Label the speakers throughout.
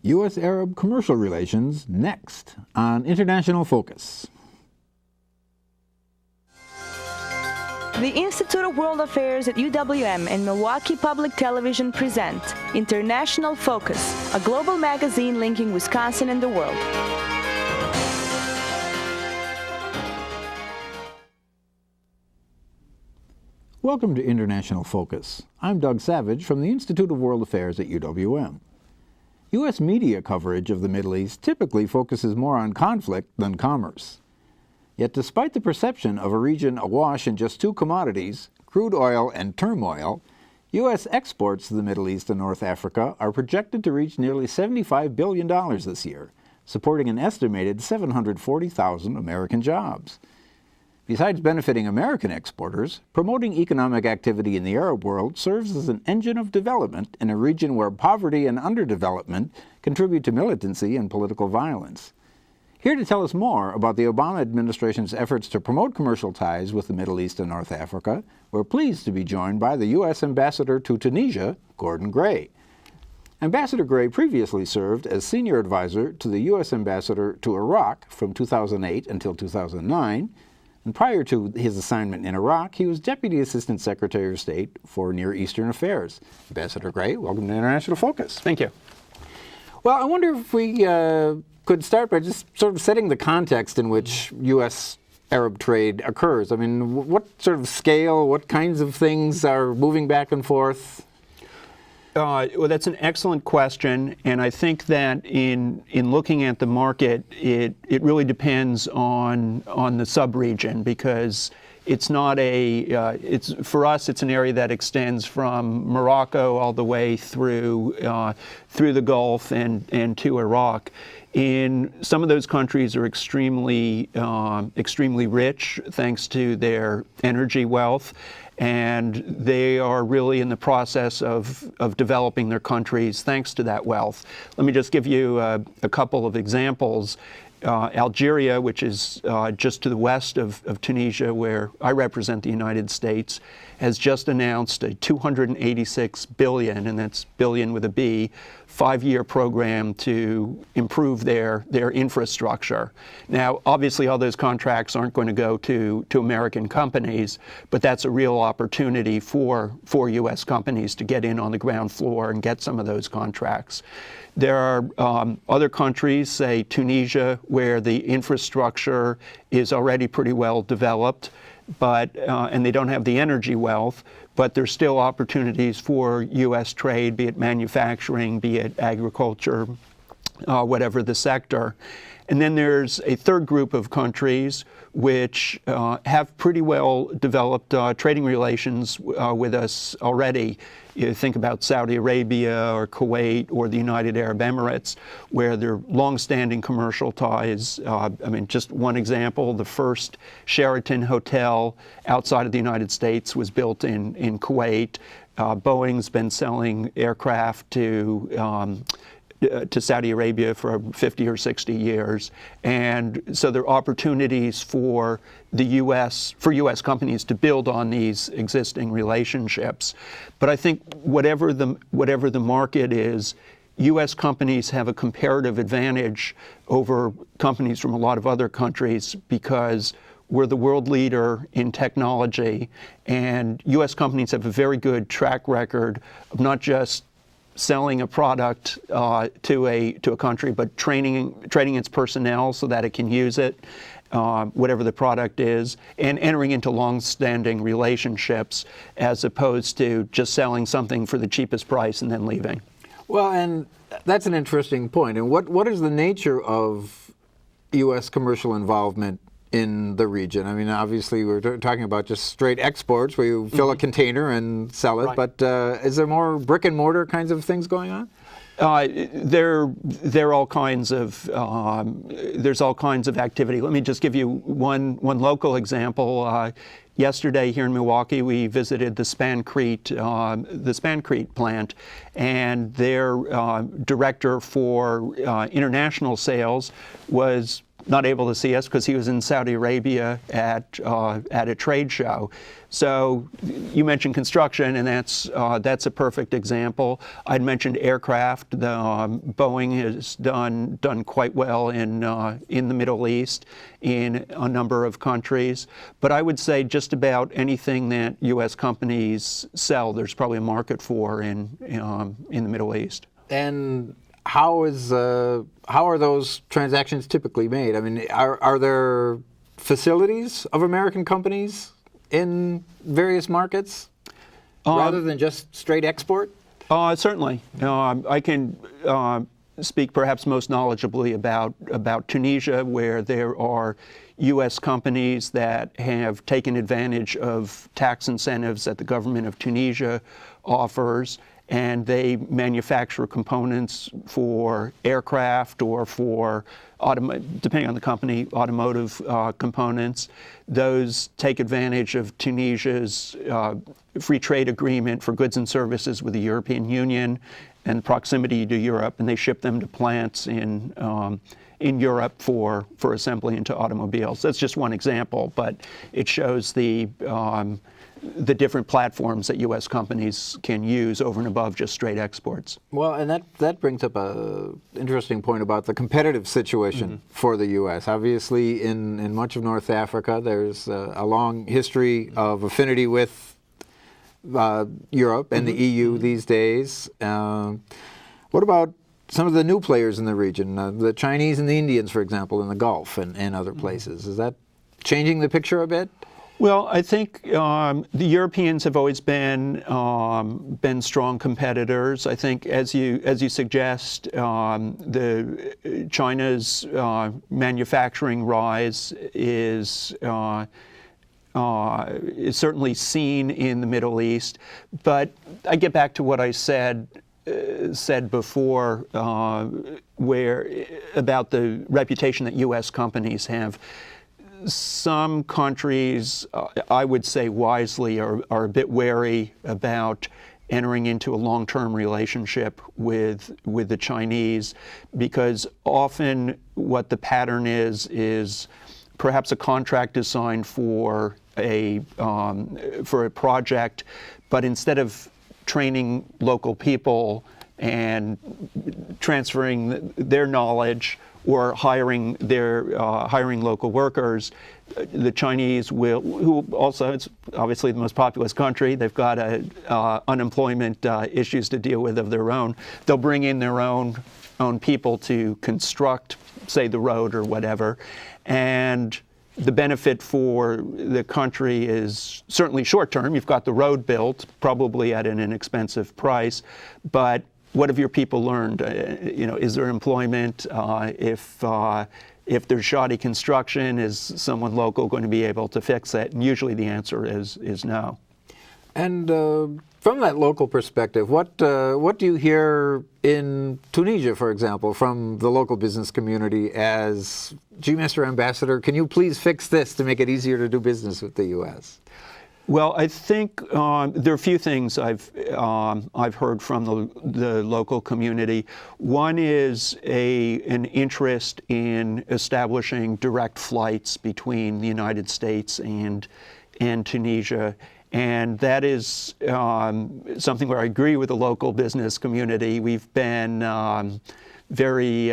Speaker 1: U.S.-Arab commercial relations next on International Focus.
Speaker 2: The Institute of World Affairs at UWM and Milwaukee Public Television present International Focus, a global magazine linking Wisconsin and the world.
Speaker 1: Welcome to International Focus. I'm Doug Savage from the Institute of World Affairs at UWM. U.S. media coverage of the Middle East typically focuses more on conflict than commerce. Yet despite the perception of a region awash in just two commodities, crude oil and turmoil, U.S. exports to the Middle East and North Africa are projected to reach nearly $75 billion this year, supporting an estimated 740,000 American jobs. Besides benefiting American exporters, promoting economic activity in the Arab world serves as an engine of development in a region where poverty and underdevelopment contribute to militancy and political violence. Here to tell us more about the Obama administration's efforts to promote commercial ties with the Middle East and North Africa, we're pleased to be joined by the U.S. Ambassador to Tunisia, Gordon Gray. Ambassador Gray previously served as senior advisor to the U.S. Ambassador to Iraq from 2008 until 2009, and prior to his assignment in Iraq, he was Deputy Assistant Secretary of State for Near Eastern Affairs. Ambassador Gray, welcome to International Focus.
Speaker 3: Thank you.
Speaker 1: Well, I wonder if we could start by just sort of setting the context in which U.S.-Arab trade occurs. I mean, what sort of scale, what kinds of things are moving back and forth?
Speaker 3: Well, that's an excellent question, and I think that in looking at the market, it really depends on the sub-region, because it's not for us, it's an area that extends from Morocco all the way through the Gulf and to Iraq. Some of those countries are extremely rich thanks to their energy wealth, and they are really in the process of developing their countries thanks to that wealth. Let me just give you a couple of examples. Algeria, which is just to the west of Tunisia, where I represent the United States, has just announced a $286 billion, and that's billion with a B, 5-year program to improve their infrastructure. Now, obviously, all those contracts aren't going to go to American companies, but that's a real opportunity for U.S. companies to get in on the ground floor and get some of those contracts. There are other countries, say Tunisia, where the infrastructure is already pretty well developed, and they don't have the energy wealth, but there's still opportunities for U.S. trade, be it manufacturing, be it agriculture, whatever the sector. And then there's a third group of countries which have pretty well developed trading relations with us already. You think about Saudi Arabia or Kuwait or the United Arab Emirates, where there are long-standing commercial ties. I mean, just one example, the first Sheraton hotel outside of the United States was built in Kuwait. Boeing's been selling aircraft to Saudi Arabia for 50 or 60 years. And so there are opportunities for U.S. companies to build on these existing relationships. But I think whatever the market is, U.S. companies have a comparative advantage over companies from a lot of other countries because we're the world leader in technology, and U.S. companies have a very good track record of not just selling a product to a country, but training its personnel so that it can use it, whatever the product is, and entering into long-standing relationships as opposed to just selling something for the cheapest price and then leaving.
Speaker 1: Well, and that's an interesting point. And what is the nature of U.S. commercial involvement in the region? I mean, obviously, we're talking about just straight exports where you fill a container and sell it, right. But is there more brick and mortar kinds of things going on?
Speaker 3: There are all kinds of there's all kinds of activity. Let me just give you one local example. Yesterday here in Milwaukee, we visited the Spancrete plant, and their director for international sales was not able to see us because he was in Saudi Arabia at a trade show. So you mentioned construction, and that's a perfect example. I'd mentioned aircraft. Boeing has done quite well in the Middle East, in a number of countries. But I would say just about anything that U.S. companies sell, there's probably a market for in the Middle East.
Speaker 1: And how are those transactions typically made? I mean, are there facilities of American companies in various markets rather than just straight export?
Speaker 3: Certainly. I can speak perhaps most knowledgeably about Tunisia, where there are U.S. companies that have taken advantage of tax incentives that the government of Tunisia offers, and they manufacture components for aircraft or for, depending on the company, automotive components. Those take advantage of Tunisia's free trade agreement for goods and services with the European Union and proximity to Europe, and they ship them to plants in Europe for assembly into automobiles. That's just one example, but it shows the different platforms that U.S. companies can use over and above just straight exports.
Speaker 1: Well, and that brings up an interesting point about the competitive situation for the U.S. Obviously, in much of North Africa, there's a long history of affinity with Europe and the EU these days. What about some of the new players in the region, the Chinese and the Indians, for example, in the Gulf and other places? Is that changing the picture a bit?
Speaker 3: Well, I think the Europeans have always been strong competitors. I think, as you suggest, the China's manufacturing rise is certainly seen in the Middle East. But I get back to what I said before, where about the reputation that U.S. companies have. Some countries, I would say wisely, are a bit wary about entering into a long-term relationship with the Chinese, because often what the pattern is perhaps a contract is signed for a project, but instead of training local people and transferring their knowledge or hiring local workers, the Chinese will, who also, it's obviously the most populous country, they've got unemployment issues to deal with of their own. They'll bring in their own people to construct, say, the road or whatever, and the benefit for the country is certainly short-term. You've got the road built, probably at an inexpensive price, but what have your people learned? Is there employment? If there's shoddy construction, is someone local going to be able to fix it? And usually the answer is no. And
Speaker 1: from that local perspective, what do you hear in Tunisia, for example, from the local business community as, gee, Mr. Ambassador, can you please fix this to make it easier to do business with the U.S.?
Speaker 3: Well, I think there are a few things I've heard from the local community. One is an interest in establishing direct flights between the United States and Tunisia. And that is something where I agree with the local business community. We've been very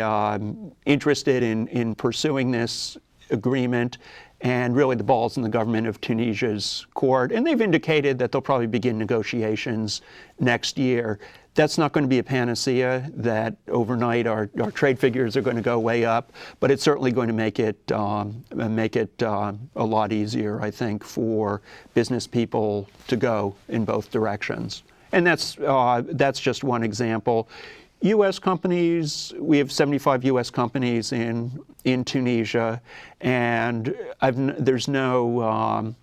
Speaker 3: interested in pursuing this agreement, and really the ball's in the government of Tunisia's court. And they've indicated that they'll probably begin negotiations next year. That's not going to be a panacea, that overnight our trade figures are going to go way up, but it's certainly going to make it a lot easier, I think, for business people to go in both directions. And that's just one example. U.S. companies, we have 75 U.S. companies in Tunisia, and there's no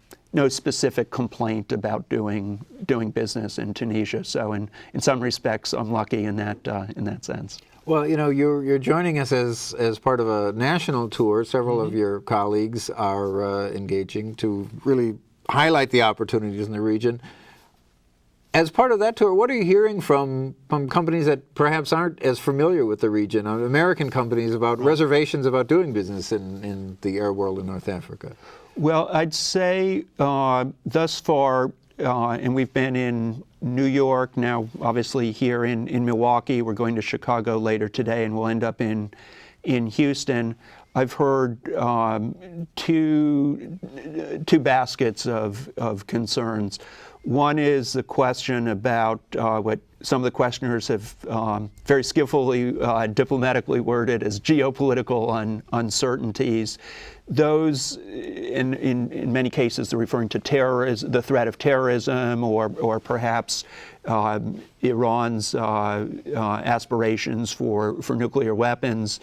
Speaker 3: specific complaint about doing business in Tunisia. So in some respects, I'm lucky in that sense.
Speaker 1: Well, you're joining us as part of a national tour. Several of your colleagues are engaging to really highlight the opportunities in the region. As part of that tour, what are you hearing from companies that perhaps aren't as familiar with the region, American companies, about reservations about doing business in the Arab world in North Africa?
Speaker 3: Well, I'd say thus far, and we've been in New York, now obviously here in Milwaukee, we're going to Chicago later today, and we'll end up in Houston. I've heard two baskets of concerns. One is the question about what some of the questioners have very skillfully diplomatically worded as geopolitical uncertainties. Those, in many cases, they're referring to terrorism, the threat of terrorism, or perhaps Iran's aspirations for nuclear weapons.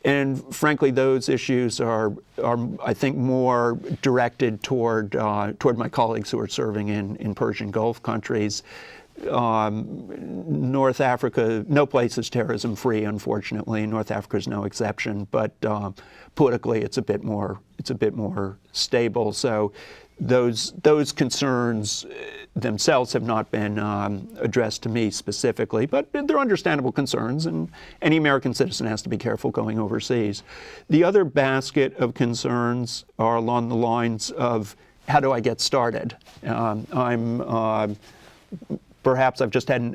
Speaker 3: And frankly, those issues are I think, more directed toward my colleagues who are serving in Persian Gulf countries. North Africa, no place is terrorism-free, unfortunately. North Africa is no exception, but politically, it's a bit more stable. So those concerns themselves have not been addressed to me specifically, but they're understandable concerns, and any American citizen has to be careful going overseas. The other basket of concerns are along the lines of, how do I get started? Perhaps I've just hadn't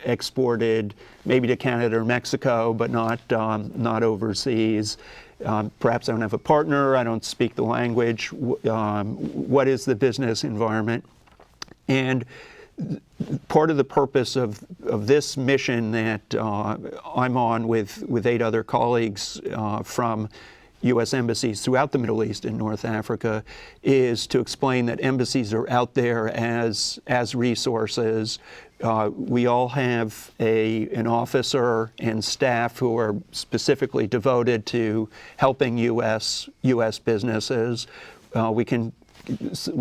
Speaker 3: exported maybe to Canada or Mexico, but not overseas. Perhaps I don't have a partner, I don't speak the language. What is the business environment? And part of the purpose of this mission that I'm on with 8 other colleagues from U.S. embassies throughout the Middle East and North Africa is to explain that embassies are out there as resources. We all have an officer and staff who are specifically devoted to helping U.S. businesses. We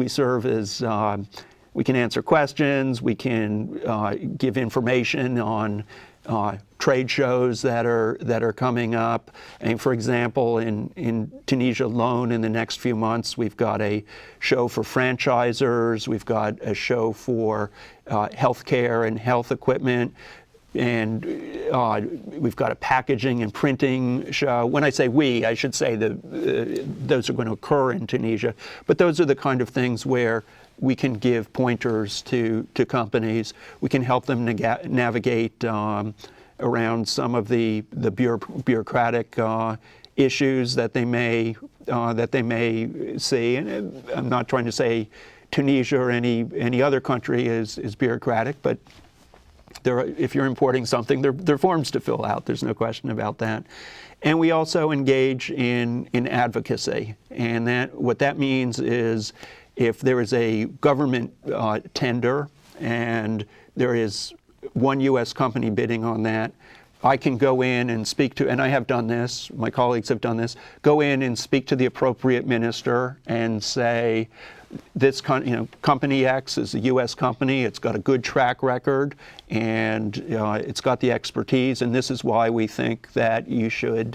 Speaker 3: serve as we can answer questions. We can give information on trade shows that are coming up. And for example, in Tunisia alone, in the next few months, we've got a show for franchisors. We've got a show for healthcare and health equipment. And we've got a packaging and printing show. When I say we, I should say those are going to occur in Tunisia. But those are the kind of things where we can give pointers to companies. We can help them navigate around some of the bureaucratic issues that they may see. And I'm not trying to say Tunisia or any other country is bureaucratic, but if you're importing something, there are forms to fill out. There's no question about that. And we also engage in advocacy, and what that means is, if there is a government tender and there is one U.S. company bidding on that, I can go in and speak to, and I have done this, my colleagues have done this, go in and speak to the appropriate minister and say, this company X is a U.S. company, it's got a good track record, and it's got the expertise, and this is why we think that you should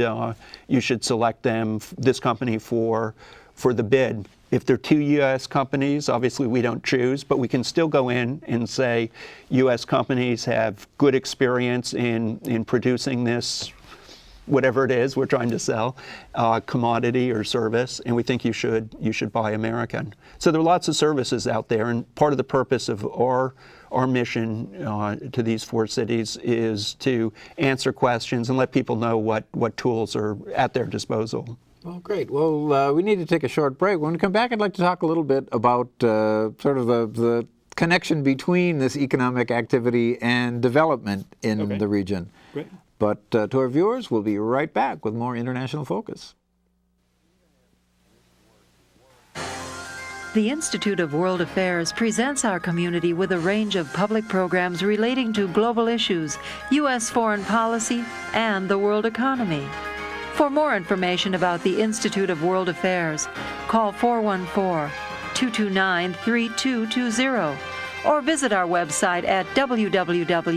Speaker 3: select this company for the bid. If they're 2 U.S. companies, obviously we don't choose, but we can still go in and say U.S. companies have good experience in producing this, whatever it is we're trying to sell, commodity or service, and we think you should buy American. So there are lots of services out there, and part of the purpose of our mission to these 4 cities is to answer questions and let people know what tools are at their disposal.
Speaker 1: Well, great. Well, we need to take a short break. When we come back, I'd like to talk a little bit about sort of the connection between this economic activity and development in the region.
Speaker 3: Great.
Speaker 1: But to our viewers, we'll be right back with more International Focus.
Speaker 4: The Institute of World Affairs presents our community with a range of public programs relating to global issues, U.S. foreign policy, and the world economy. For more information about the Institute of World Affairs, call 414-229-3220 or visit our website at www.iwa.uwm.edu.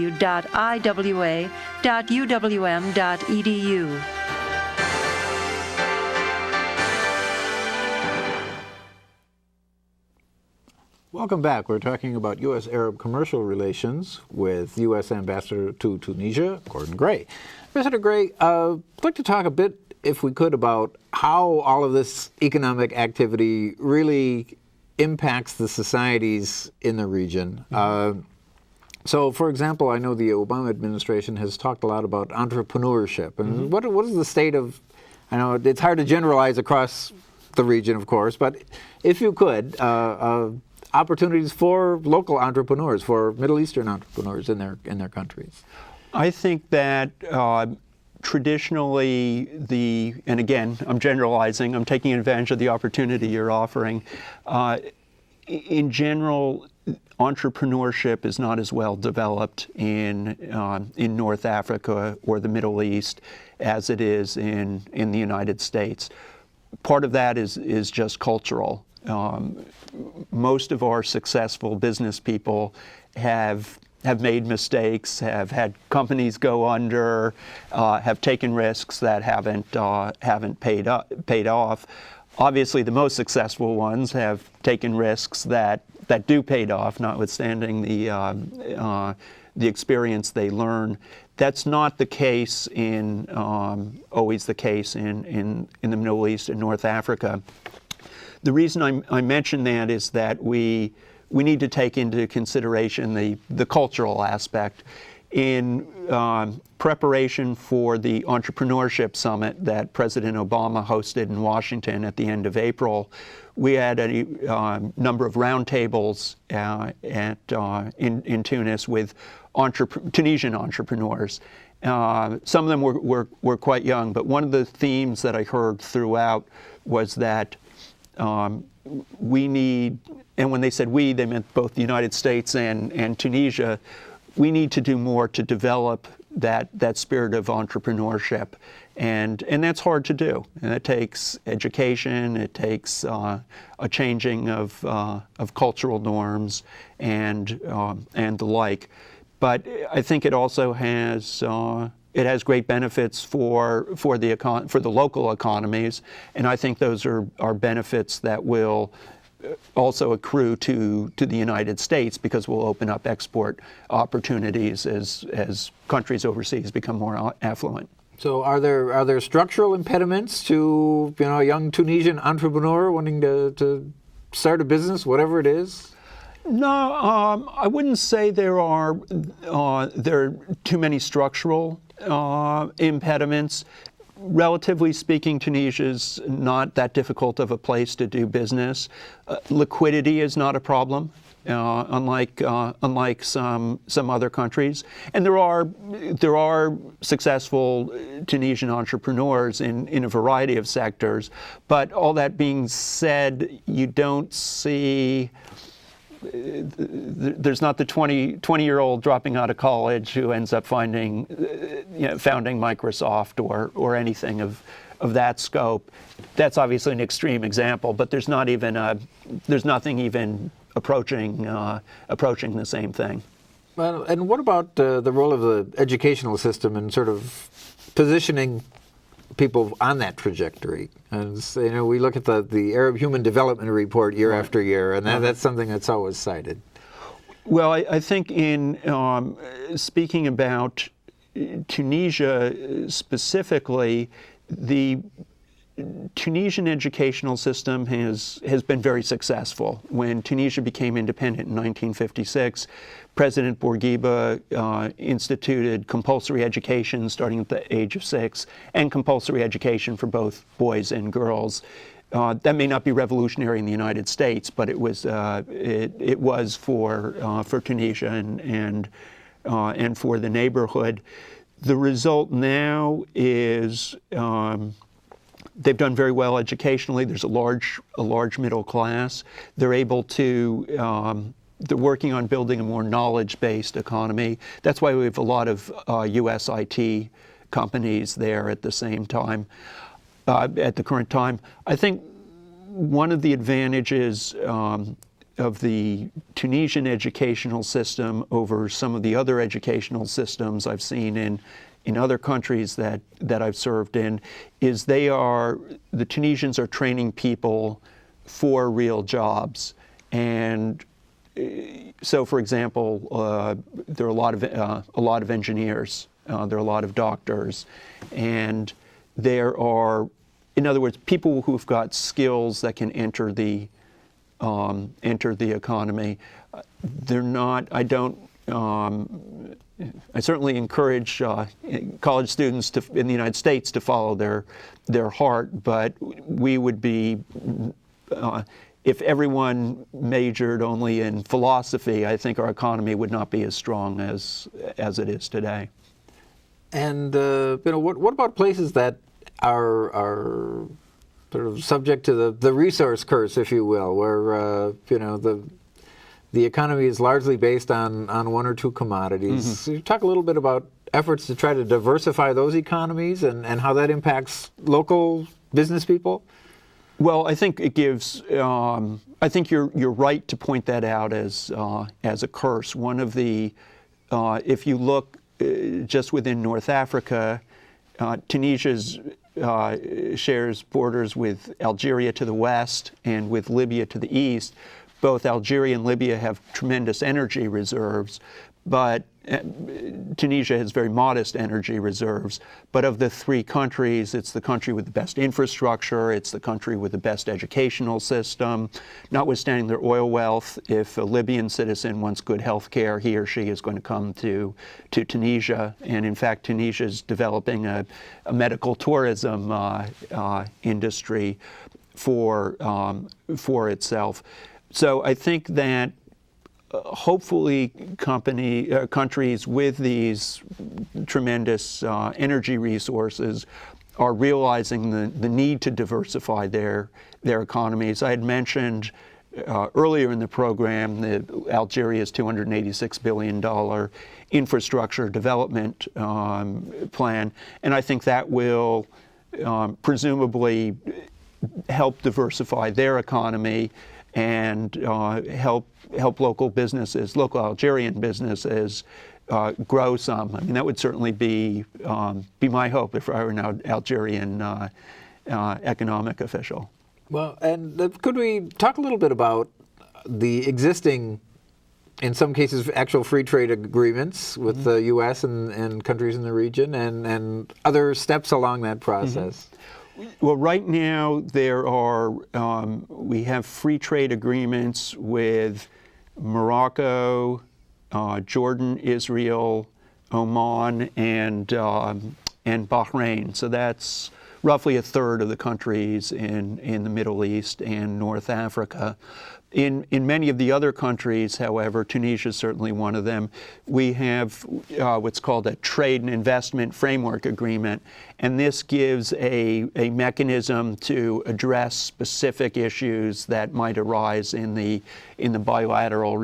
Speaker 1: Welcome back. We're talking about U.S.-Arab commercial relations with U.S. Ambassador to Tunisia, Gordon Gray. Ambassador Gray, I'd like to talk a bit, if we could, about how all of this economic activity really impacts the societies in the region. So, for example, I know the Obama administration has talked a lot about entrepreneurship. And what is the state of, I know it's hard to generalize across the region, of course, but if you could, opportunities for local entrepreneurs, for Middle Eastern entrepreneurs in their countries.
Speaker 3: I think that traditionally and again, I'm generalizing, I'm taking advantage of the opportunity you're offering. In general, entrepreneurship is not as well developed in North Africa or the Middle East as it is in the United States. Part of that is just cultural. Most of our successful business people have made mistakes, have had companies go under, have taken risks that haven't paid off. Obviously, the most successful ones have taken risks that do pay off, notwithstanding the experience they learn. That's not the case always the case in the Middle East and North Africa. The reason I mention that is that we need to take into consideration the cultural aspect. In preparation for the Entrepreneurship Summit that President Obama hosted in Washington at the end of April, we had a number of roundtables in Tunis with Tunisian entrepreneurs. Some of them were quite young, but one of the themes that I heard throughout was that we need, and when they said we, they meant both the United States and Tunisia, we need to do more to develop that spirit of entrepreneurship. And that's hard to do. And it takes education, it takes a changing of cultural norms and the like. But I think it also has great benefits for the local economies, and I think those are benefits that will also accrue to the United States, because we'll open up export opportunities as countries overseas become more affluent.
Speaker 1: So are there structural impediments to a young Tunisian entrepreneur wanting to start a business, whatever it is?
Speaker 3: No, I wouldn't say there are too many structural impediments. Relatively speaking, Tunisia is not that difficult of a place to do business. Liquidity is not a problem, unlike some other countries. And there are successful Tunisian entrepreneurs in a variety of sectors. But all that being said, you don't see. There's not the 20-year-old dropping out of college who ends up founding Microsoft or anything of that scope. That's obviously an extreme example, but there's nothing even approaching the same thing.
Speaker 1: Well, and what about the role of the educational system in sort of positioning people on that trajectory? And we look at the Arab Human Development Report year after year, and that's something that's always cited.
Speaker 3: Well, I think in speaking about Tunisia specifically, the Tunisian educational system has been very successful. When Tunisia became independent in 1956, President Bourguiba instituted compulsory education starting at the age of 6, and compulsory education for both boys and girls. That may not be revolutionary in the United States, but it was for Tunisia and for the neighborhood. The result now is they've done very well educationally. There's a large middle class. They're able to. They're working on building a more knowledge-based economy. That's why we have a lot of U.S. IT companies there at the same time, at the current time. I think one of the advantages of the Tunisian educational system over some of the other educational systems I've seen in other countries that I've served in is the Tunisians are training people for real jobs. And so for example, there are a lot of engineers, there are a lot of doctors, and there are, in other words, people who've got skills that can enter the economy. They're not. I certainly encourage college students in the United States to follow their heart, but we would be, if everyone majored only in philosophy, I think our economy would not be as strong as it is today.
Speaker 1: And what about places that are sort of subject to the resource curse, if you will, where the economy is largely based on one or two commodities?
Speaker 3: Mm-hmm.
Speaker 1: So you talk a little bit about efforts to try to diversify those economies and how that impacts local business people?
Speaker 3: Well, I think it gives. I think you're right to point that out as a curse. One of the, if you look just within North Africa, Tunisia's shares borders with Algeria to the west and with Libya to the east. Both Algeria and Libya have tremendous energy reserves, but Tunisia has very modest energy reserves. But of the three countries, it's the country with the best infrastructure, it's the country with the best educational system. Notwithstanding their oil wealth, if a Libyan citizen wants good health care, he or she is going to come to Tunisia. And in fact, Tunisia is developing a medical tourism industry for itself. So I think that hopefully countries with these tremendous energy resources are realizing the need to diversify their economies. I had mentioned earlier in the program Algeria's $286 billion infrastructure development plan, and I think that will presumably help diversify their economy and help local businesses, local Algerian businesses, grow some. I mean, that would certainly be my hope if I were an Algerian economic official.
Speaker 1: Well, and could we talk a little bit about the existing, in some cases, actual free trade agreements with the U.S. and countries in the region, and other steps along that process?
Speaker 3: Mm-hmm. Well, right now there are, we have free trade agreements with Morocco, Jordan, Israel, Oman, and Bahrain. So that's roughly a third of the countries in the Middle East and North Africa. In many of the other countries, however, Tunisia is certainly one of them, we have what's called a trade and investment framework agreement, and this gives a mechanism to address specific issues that might arise in the bilateral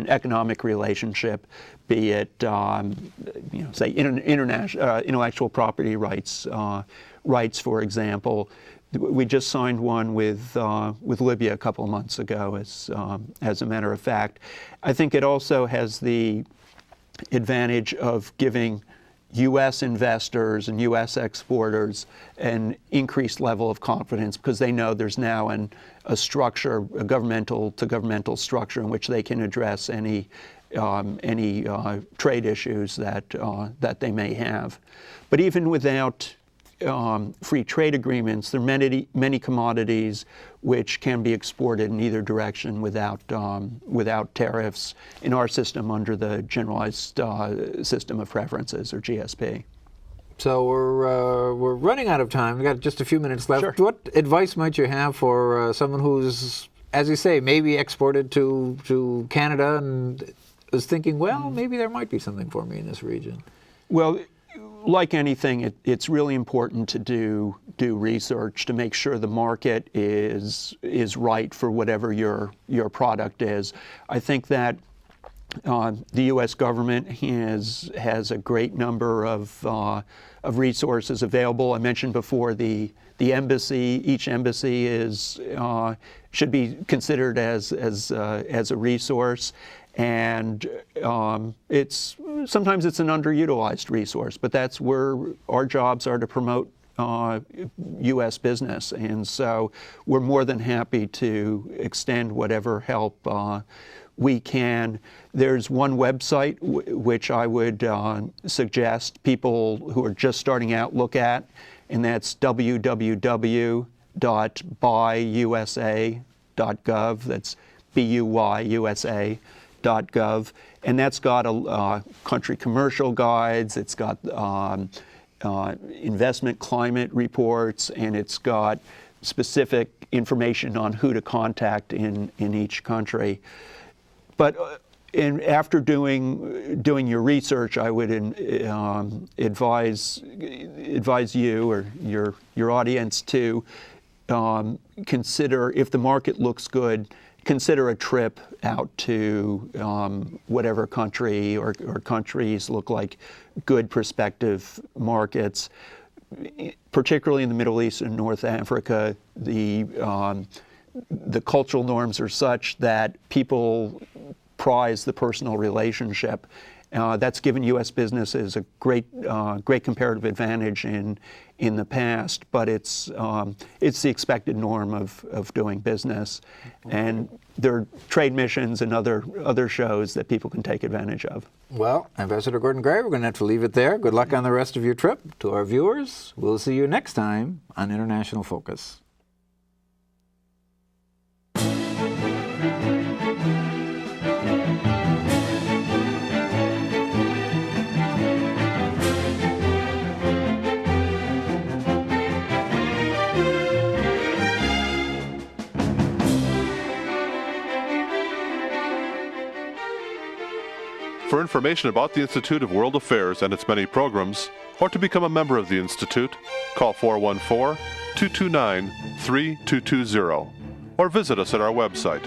Speaker 3: economic relationship, be it say international intellectual property rights, for example. We just signed one with Libya a couple of months ago, as a matter of fact. I think it also has the advantage of giving U.S. investors and U.S. exporters an increased level of confidence because they know there's now a structure, a governmental-to-governmental structure in which they can address any trade issues that they may have. But even without free trade agreements, there are many commodities which can be exported in either direction without tariffs in our system under the Generalized System of Preferences, or GSP.
Speaker 1: So we're running out of time. We've got just a few minutes left.
Speaker 3: Sure.
Speaker 1: What advice might you have for someone who's, as you say, maybe exported to Canada and is thinking, well, maybe there might be something for me in this region?
Speaker 3: Well, like anything, it's really important to do research to make sure the market is right for whatever your product is. I think that the U.S. government has a great number of resources available. I mentioned before the embassy. Each embassy should be considered as a resource. And sometimes it's an underutilized resource, but that's where our jobs are, to promote U.S. business. And so we're more than happy to extend whatever help There's one website which I would suggest people who are just starting out look at, and that's www.buyusa.gov. That's BUYUSA.gov. And that's got country commercial guides, it's got investment climate reports, and it's got specific information on who to contact in each country. But after doing your research, I would advise you or your audience to consider, if the market looks good, consider a trip out to whatever country or countries look like good prospective markets. Particularly in the Middle East and North Africa, the cultural norms are such that people prize the personal relationship. That's given U.S. businesses a great comparative advantage in the past, but it's the expected norm of doing business, and there are trade missions and other shows that people can take advantage of.
Speaker 1: Well, Ambassador Gordon Gray, we're going to have to leave it there. Good luck on the rest of your trip. To our viewers, we'll see you next time on International Focus.
Speaker 5: For information about the Institute of World Affairs and its many programs, or to become a member of the Institute, call 414-229-3220 or visit us at our website,